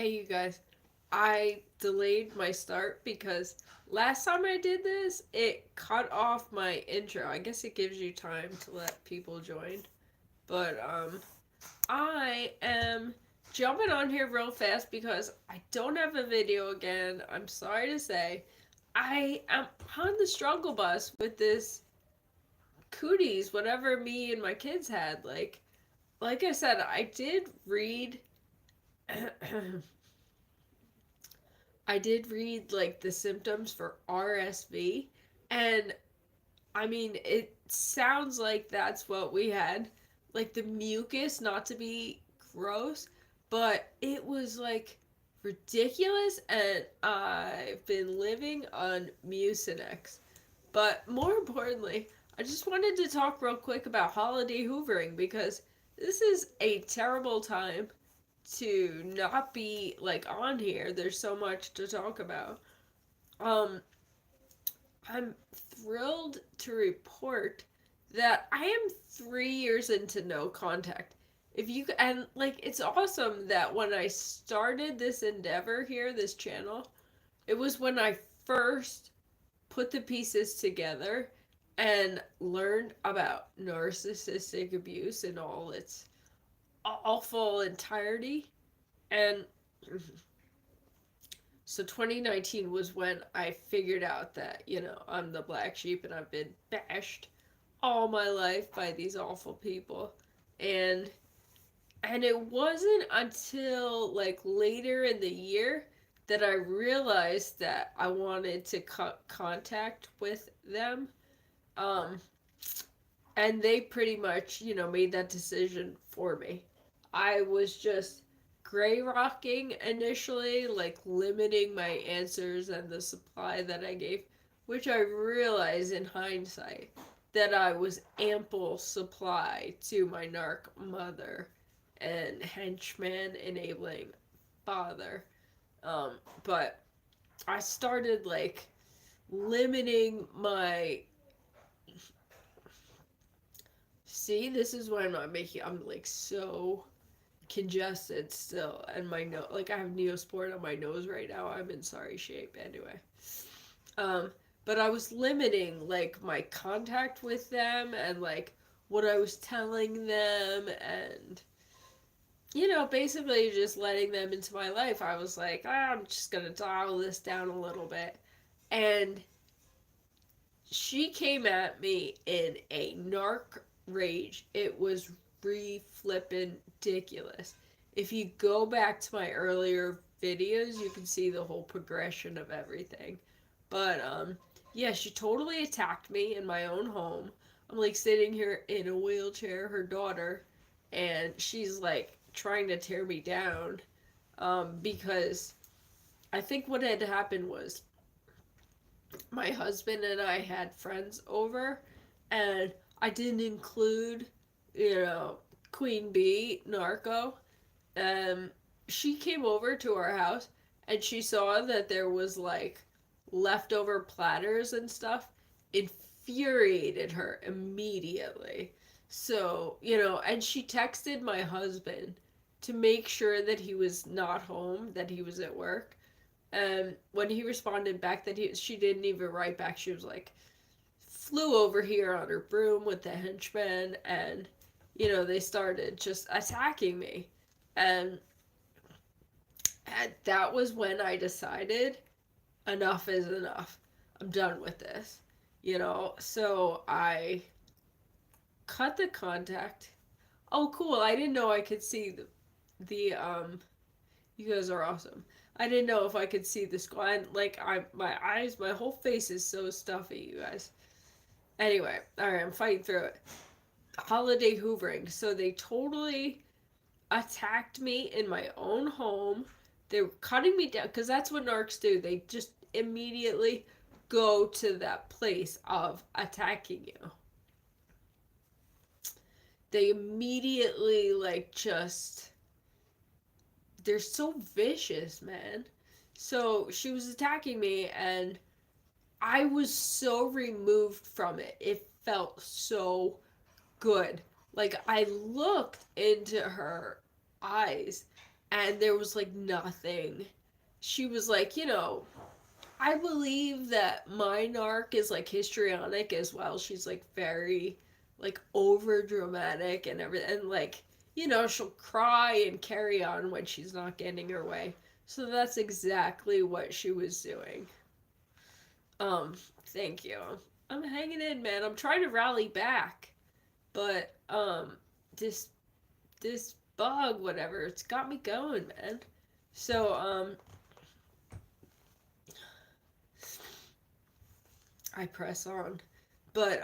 Hey, you guys, I delayed my start because last time I did this, it cut off my intro. I guess it gives you time to let people join. But I am jumping on here real fast because I don't have a video again. I'm sorry to say. I am on the struggle bus with this cooties, whatever me and my kids had. Like I said, I did read I did read like the symptoms for RSV, and I mean, it sounds like that's what we had. Like the mucus, not to be gross, but it was like ridiculous, and I've been living on Mucinex. But more importantly, I just wanted to talk real quick about holiday hoovering because this is a terrible time to not be like on here. There's so much to talk about. Um, I'm thrilled to report that I am 3 years into no contact. If you and like, it's awesome that when I started this endeavor here, this channel, it was when I first put the pieces together and learned about narcissistic abuse in all its awful entirety. And so 2019 was when I figured out that, I'm the black sheep and I've been bashed all my life by these awful people. And and it wasn't until like later in the year that I realized that I wanted to cut contact with them. Um and they pretty much, made that decision for me. I was just gray rocking initially, like limiting my answers and the supply that I gave, which I realize in hindsight that I was ample supply to my narc mother and henchman enabling father. But I started like limiting my. See, this is why I'm not making. I'm like so congested still, and my nose, like I have Neosport on my nose right now. I'm in sorry shape anyway. Um, but I was limiting like my contact with them and like what I was telling them, and basically just letting them into my life. I was like, I'm just gonna dial this down a little bit, and she came at me in a narc rage. It was re-flippin' ridiculous. If you go back to my earlier videos, you can see the whole progression of everything. But yeah, she totally attacked me in my own home. I'm like sitting here in a wheelchair, her daughter, and she's like trying to tear me down. Because I think what had happened was my husband and I had friends over, and I didn't include, you know, Queen Bee, Narco. Um, she came over to our house and she saw that there was like leftover platters and stuff. Infuriated her immediately. So, and she texted my husband to make sure that he was not home, that he was at work. And when he responded back that she didn't even write back, she was like, flew over here on her broom with the henchmen, and they started just attacking me. And, and that was when I decided enough is enough. I'm done with this. So I cut the contact. Oh, cool. I didn't know I could see the you guys are awesome. I didn't know if I could see the squad. Like, my eyes, my whole face is so stuffy, you guys. Anyway, alright, I'm fighting through it. Holiday hoovering. So they totally attacked me in my own home. They were cutting me down, because that's what narcs do. They just immediately go to that place of attacking you. They immediately, like, just. They're so vicious, man. So she was attacking me, and I was so removed from it. It felt so good. Like, I looked into her eyes, and there was like nothing. She was like, I believe that my narc is like histrionic as well. She's like very like over dramatic and everything, and like, she'll cry and carry on when she's not getting her way. So that's exactly what she was doing. Um, Thank you. I'm hanging in, man. I'm trying to rally back, but this this bug, whatever, it's got me going, man. So I press on, but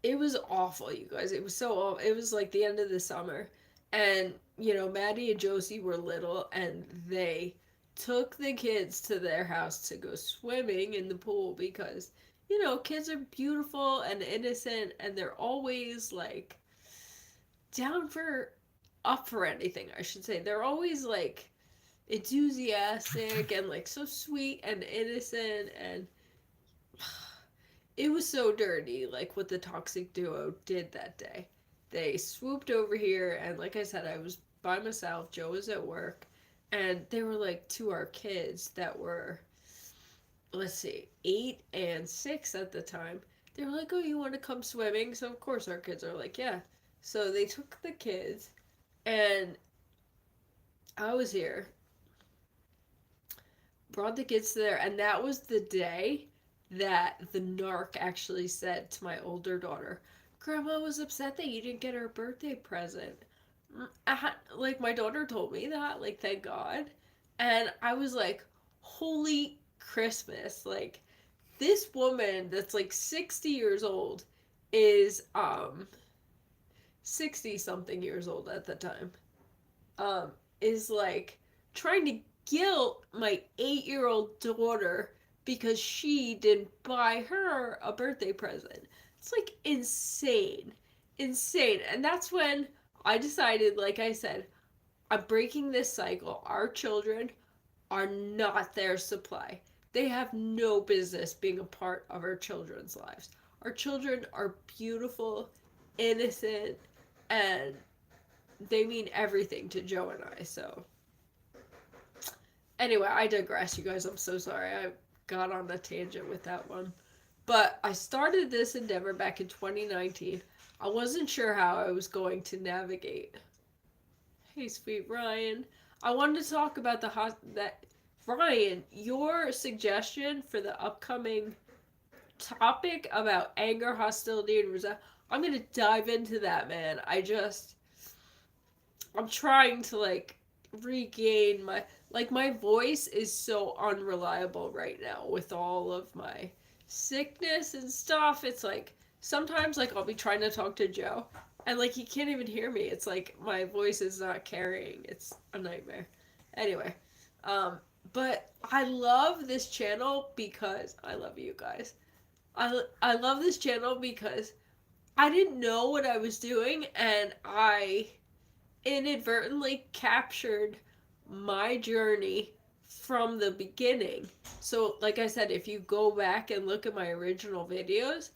it was awful, you guys. It was so awful. It was like the end of the summer, and Maddie and Josie were little, and they took the kids to their house to go swimming in the pool because kids are beautiful and innocent, and they're always like down for up for anything, I should say. They're always like enthusiastic and like so sweet and innocent, and it was so dirty, like what the toxic duo did that day. They swooped over here, and like I said, I was by myself. Joe was at work, and they were like to our kids that were, let's see, 8 and 6 at the time. They were like, "Oh, you want to come swimming?" So of course our kids are like, "Yeah." So they took the kids, and I was here, brought the kids there, and that was the day that the narc actually said to my older daughter, "Grandma was upset that you didn't get her a birthday present." Like, my daughter told me that, like, thank God. And I was like, holy Christmas. Like, this woman that's like 60 years old is 60 something years old at the time, um is like trying to guilt my 8-year-old daughter because she didn't buy her a birthday present. It's like insane. Insane. And that's when I decided, like I said, I'm breaking this cycle. Our children are not their supply. They have no business being a part of our children's lives. Our children are beautiful, innocent, and they mean everything to Joe and I. So anyway, I digress, you guys. I'm so sorry. I got on a tangent with that one. But I started this endeavor back in 2019. I wasn't sure how I was going to navigate. Hey, sweet Ryan. I wanted to talk about that Ryan, your suggestion for the upcoming topic about anger, hostility, and resentment. I'm gonna dive into that, man. I'm trying to like regain my voice is so unreliable right now with all of my sickness and stuff. It's like sometimes like I'll be trying to talk to Joe and like he can't even hear me. It's like my voice is not carrying. It's a nightmare. Anyway, but I love this channel because I love you guys. I love this channel because I didn't know what I was doing, and I inadvertently captured my journey from the beginning. So, like I said, if you go back and look at my original videos,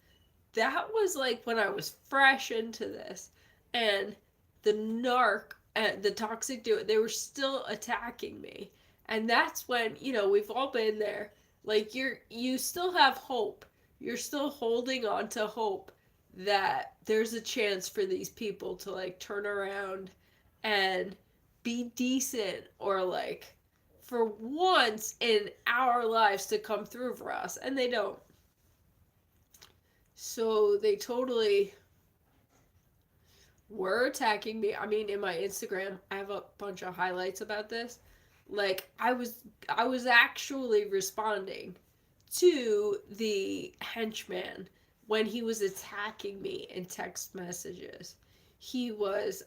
that was like when I was fresh into this. And the narc and the toxic duo, they were still attacking me. And that's when, we've all been there. Like you still have hope. You're still holding on to hope that there's a chance for these people to like turn around and be decent, or like for once in our lives to come through for us, and they don't. So they totally were attacking me. I mean, in my Instagram, I have a bunch of highlights about this. Like I was actually responding to the henchman when he was attacking me in text messages. He was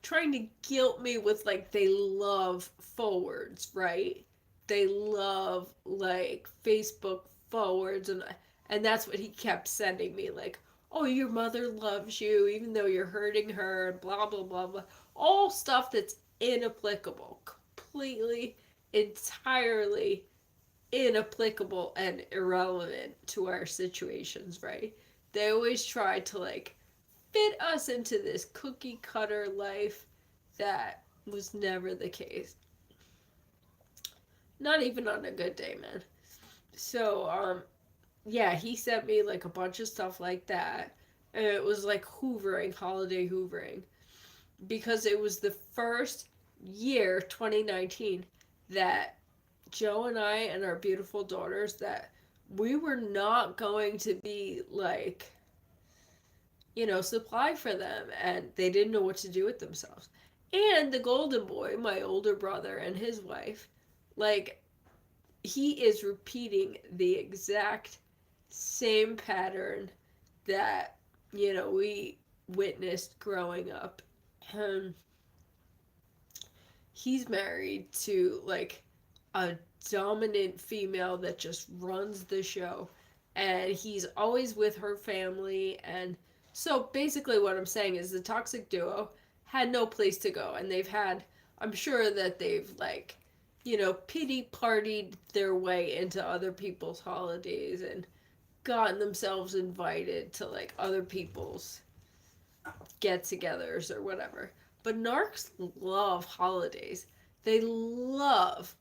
trying to guilt me with like they love forwards, right? They love like Facebook forwards, and that's what he kept sending me, like, "Oh, your mother loves you even though you're hurting her," and blah blah blah blah. All stuff that's inapplicable, completely, entirely inapplicable and irrelevant to our situations, right? They always try to like fit us into this cookie cutter life that was never the case. Not even on a good day, man. So, yeah, he sent me like a bunch of stuff like that. And it was like hoovering, holiday hoovering. Because it was the first year, 2019, that Joe and I and our beautiful daughters, that we were not going to be like, supply for them, and they didn't know what to do with themselves. And the golden boy, my older brother and his wife, like, he is repeating the exact same pattern that, we witnessed growing up. Um, he's married to, like, a dominant female that just runs the show, and he's always with her family. And so basically what I'm saying is the toxic duo had no place to go, and I'm sure that they've, like, pity partied their way into other people's holidays and gotten themselves invited to, like, other people's get-togethers or whatever. But narcs love holidays. They love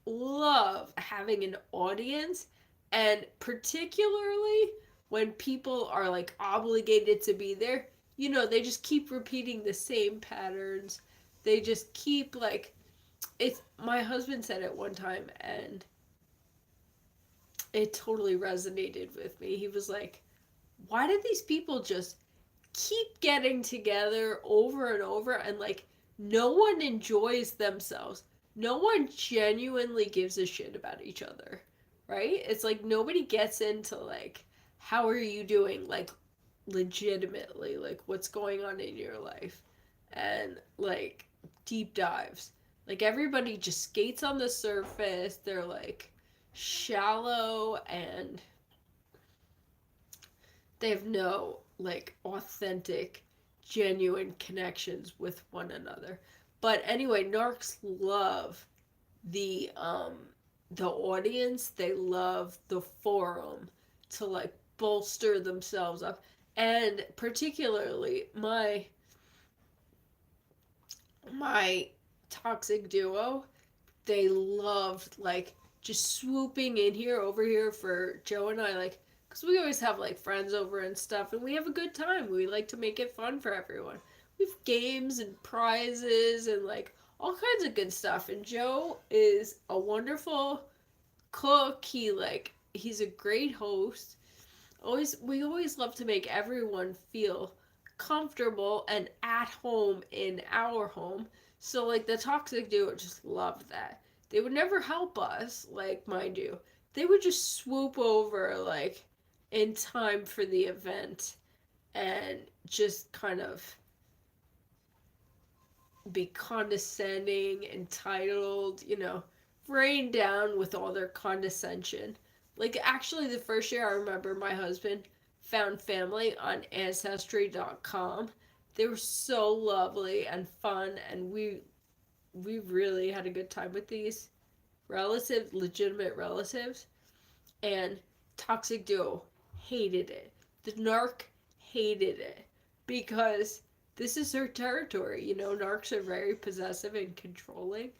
having an audience, and particularly when people are, like, obligated to be there, they just keep repeating the same patterns. They just keep, like, it's, my husband said it one time, and it totally resonated with me. He was like, why did these people just keep getting together over and over, and, like, no one enjoys themselves? No one genuinely gives a shit about each other, right? It's like nobody gets into, like, how are you doing, like, legitimately, like, what's going on in your life, and, like, deep dives. Like, everybody just skates on the surface. They're, like, shallow, and they have no, like, authentic, genuine connections with one another. But anyway, narcs love the audience. They love the forum to, like, bolster themselves up. And particularly my toxic duo, they loved, like, just swooping in here over here for Joe and I, like, because we always have, like, friends over and stuff, and we have a good time. We like to make it fun for everyone. We have games and prizes and, like, all kinds of good stuff. And Joe is a wonderful cook. He's a great host. We always love to make everyone feel comfortable and at home in our home. So, like, the toxic duo just loved that. They would never help us, like, mind you. They would just swoop over, like, in time for the event, and just kind of be condescending, entitled, rain down with all their condescension. Like, actually, the first year I remember my husband found family on Ancestry.com. They were so lovely and fun, and we really had a good time with these relatives, legitimate relatives. And toxic duo hated it. The narc hated it because this is her territory. Narcs are very possessive and controlling,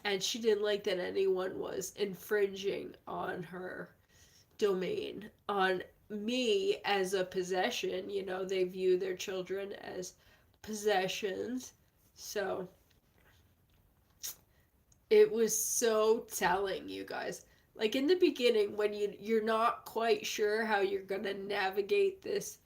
and she didn't like that anyone was infringing on her domain, on me as a possession. They view their children as possessions. So it was so telling, you guys. Like, in the beginning, when you're not quite sure how you're gonna navigate this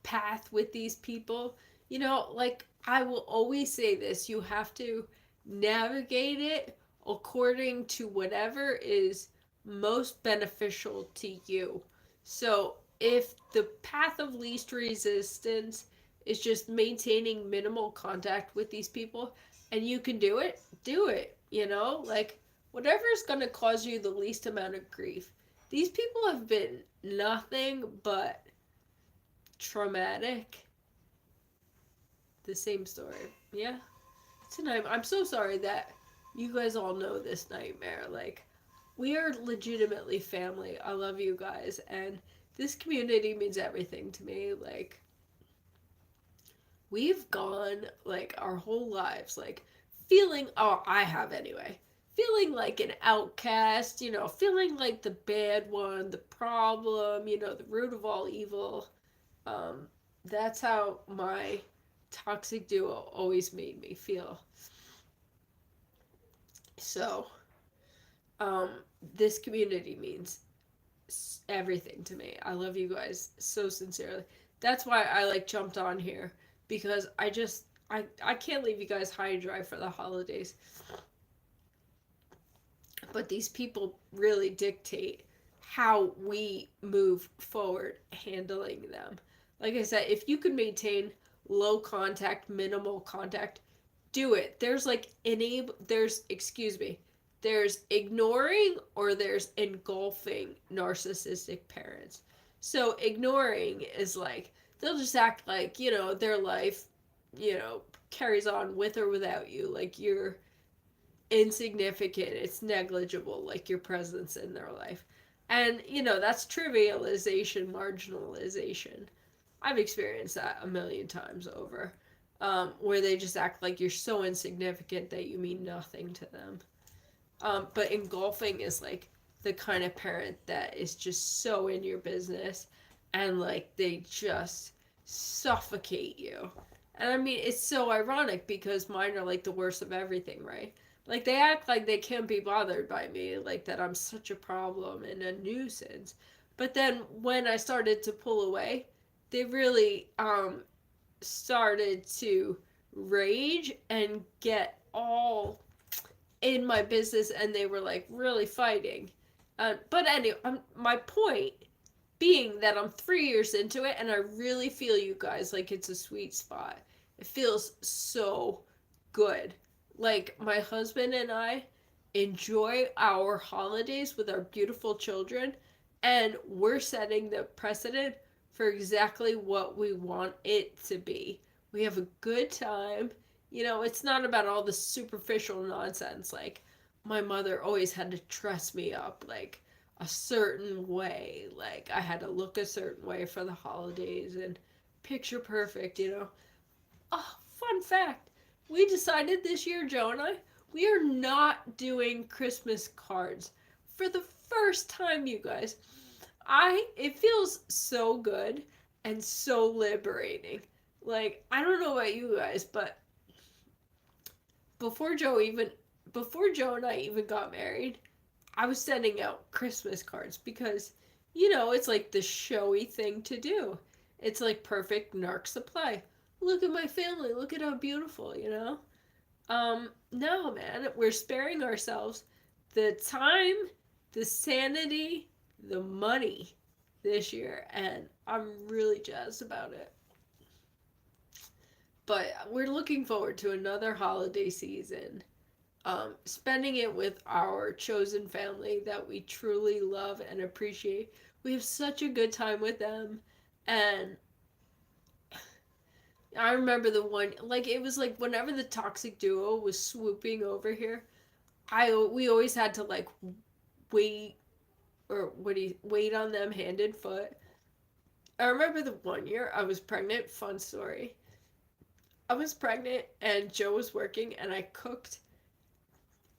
path with these people, like, I will always say this: you have to navigate it according to whatever is most beneficial to you. So if the path of least resistance is just maintaining minimal contact with these people, and you can do it, do it. Like, whatever is going to cause you the least amount of grief. These people have been nothing but traumatic. The same story. Yeah. Tonight, I'm so sorry that you guys all know this nightmare. Like, we are legitimately family. I love you guys, and this community means everything to me. Like, we've gone, like, our whole lives, like, feeling, oh, I have anyway, feeling like an outcast, feeling like the bad one, the problem, the root of all evil. That's how my toxic duo always made me feel. So, um, this community means everything to me. I love you guys so sincerely. That's why I jumped on here, because I can't leave you guys high and dry for the holidays. But these people really dictate how we move forward handling them. Like I said, if you can maintain low contact, minimal contact, do it. There's ignoring or there's engulfing narcissistic parents. So ignoring is like, they'll just act like, their life, carries on with or without you. Like you're insignificant, it's negligible, like your presence in their life. And, that's trivialization, marginalization. I've experienced that a million times over, where they just act like you're so insignificant that you mean nothing to them. But engulfing is like the kind of parent that is just so in your business, and like they just suffocate you. And I mean, it's so ironic because mine are like the worst of everything, right? Like they act like they can't be bothered by me, like that I'm such a problem and a nuisance. But then when I started to pull away, they really started to rage and get all in my business, and they were like really fighting. But anyway, my point being that I'm 3 years into it, and I really feel you guys, like it's a sweet spot. It feels so good. Like my husband and I enjoy our holidays with our beautiful children, and we're setting the precedent for exactly what we want it to be. We have a good time. It's not about all the superficial nonsense. Like my mother always had to dress me up like a certain way. Like I had to look a certain way for the holidays and picture perfect. Oh, fun fact. We decided this year, Joe and I, we are not doing Christmas cards for the first time, you guys. It feels so good and so liberating. Like, I don't know about you guys, but before Joe and I even got married, I was sending out Christmas cards because, it's like the showy thing to do. It's like perfect narc supply. Look at my family. Look at how beautiful. No, man, we're sparing ourselves the time, the sanity, the money this year, and I'm really jazzed about it. But we're looking forward to another holiday season, spending it with our chosen family that we truly love and appreciate. We have such a good time with them, and I remember the one, like it was like whenever the toxic duo was swooping over here, we always had to like wait, or wait on them hand and foot. I remember the one year I was pregnant. Fun story. I was pregnant and Joe was working, and I cooked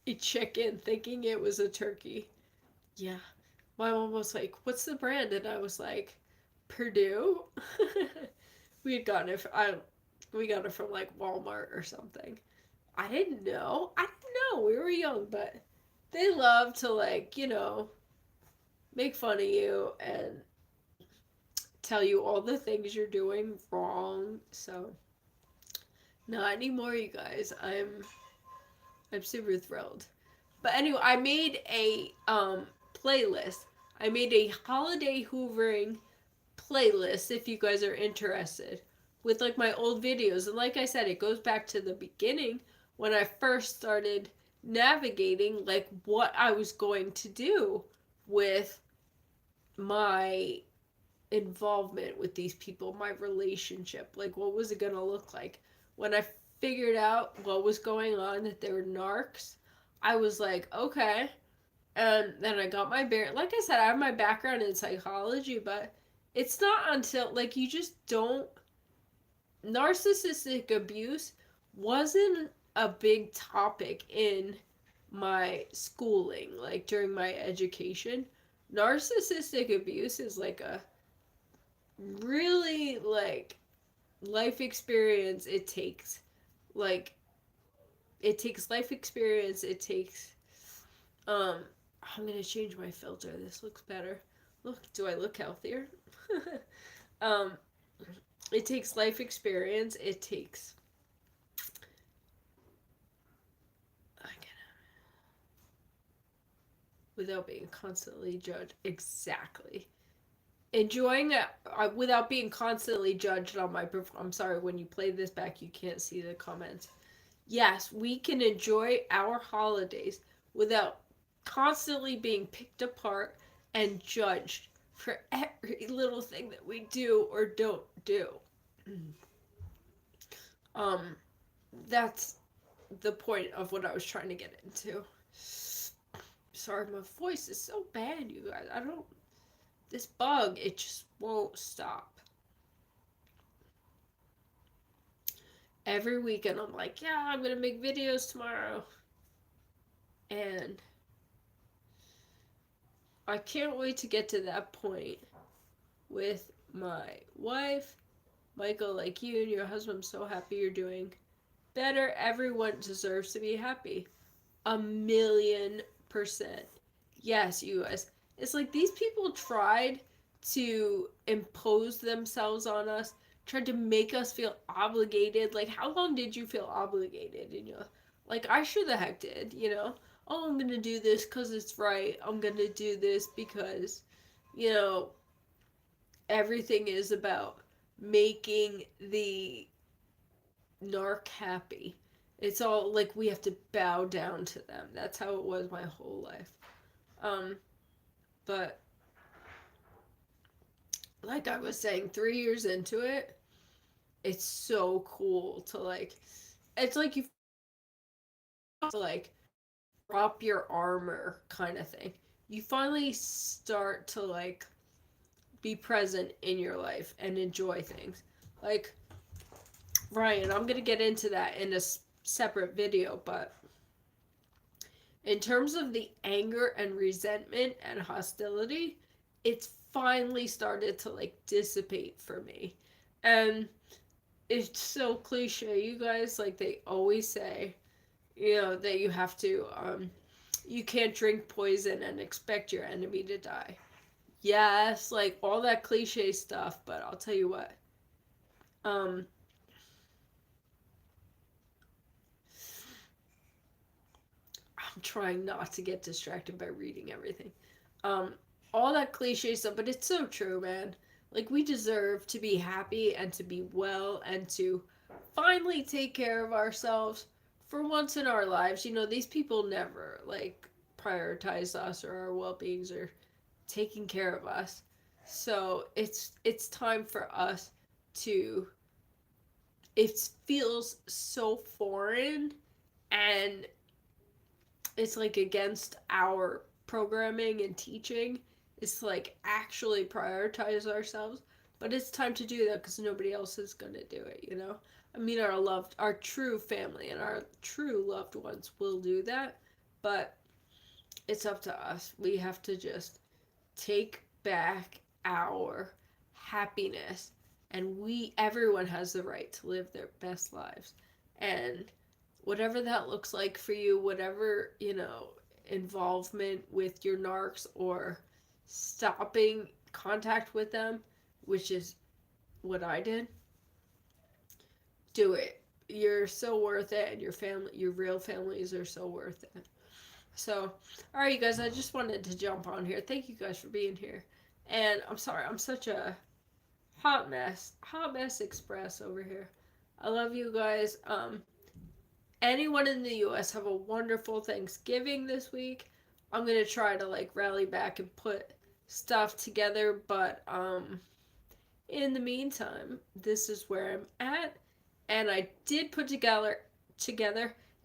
a chicken thinking it was a turkey. Yeah. My mom was like, "What's the brand?" And I was like, "Purdue." We had gotten it. We got it from like Walmart or something. I didn't know. We were young, but they love to make fun of you and tell you all the things you're doing wrong. So not anymore, you guys. I'm super thrilled. But anyway, I made a playlist. I made a holiday hoovering playlist if you guys are interested, with like my old videos. And like I said, it goes back to the beginning when I first started navigating like what I was going to do with my involvement with these people, my relationship. Like what was it going to look like? When I figured out what was going on, that they were narcs, I was like, okay. And then I got my like I said, I have my background in psychology, but it's not until you just don't, narcissistic abuse wasn't a big topic in my schooling, like during my education. Narcissistic abuse is like a really like life experience. Like it takes life experience. It takes um I'm gonna change my filter. This looks better. Look, do I look healthier? um it takes life experience. It takes without being constantly judged. Exactly. Enjoying it without being constantly judged on my I'm sorry, when you play this back you can't see the comments. Yes, we can enjoy our holidays without constantly being picked apart and judged for every little thing that we do or don't do. um that's the point of what I was trying to get into. Sorry, my voice is so bad, you guys. I don't. This bug, it just won't stop. Every weekend, I'm like, yeah, I'm gonna make videos tomorrow. And I can't wait to get to that point with my wife. Michael, like you and your husband, I'm so happy you're doing better. Everyone deserves to be happy. 1,000,000%. Yes, you guys. It's like these people tried to impose themselves on us, tried to make us feel obligated. Like, how long did you feel obligated? Like, I sure the heck did, you know? Oh, I'm gonna do this because it's right. I'm gonna do this because, you know, everything is about making the narc happy. It's all like we have to bow down to them. That's how it was my whole life. Um, but like I was saying, 3 years into it, it's so cool to like. It's like you have to like drop your armor kind of thing. You finally start to like be present in your life and enjoy things. Like Ryan, I'm gonna get into that in a separate video, but in terms of the anger and resentment and hostility, it's finally started to like dissipate for me. And it's so cliche, you guys, like they always say, you know, that you have to you can't drink poison and expect your enemy to die. Yes, like all that cliche stuff, but I'll tell you what. Um I'm trying not to get distracted by reading everything. Um, all that cliche stuff, but it's so true, man. Like, we deserve to be happy and to be well and to finally take care of ourselves for once in our lives. You know, these people never, like, prioritize us or our well beings or taking care of us. So it's time for us to. It feels so foreign and it's like against our programming and teaching. It's like actually prioritize ourselves, but it's time to do that because nobody else is gonna do it, you know. I mean, our true family and our true loved ones will do that, but it's up to us. We have to just take back our happiness, and everyone has the right to live their best lives. And whatever that looks like for you, whatever, you know, involvement with your narcs or stopping contact with them, which is what I did, do it. You're so worth it, and your real families are so worth it. So, all right, you guys, I just wanted to jump on here. Thank you guys for being here. And I'm sorry, I'm such a hot mess express over here. I love you guys. Anyone in the US have a wonderful Thanksgiving this week. I'm going to try to like rally back and put stuff together, but in the meantime, this is where I'm at, and I did put together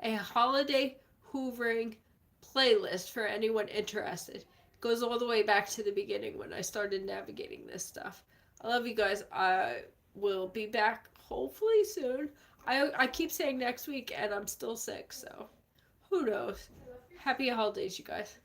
a holiday hoovering playlist for anyone interested. It goes all the way back to the beginning when I started navigating this stuff. I love you guys. I will be back hopefully soon. I keep saying next week, and I'm still sick, so who knows? Happy holidays, you guys.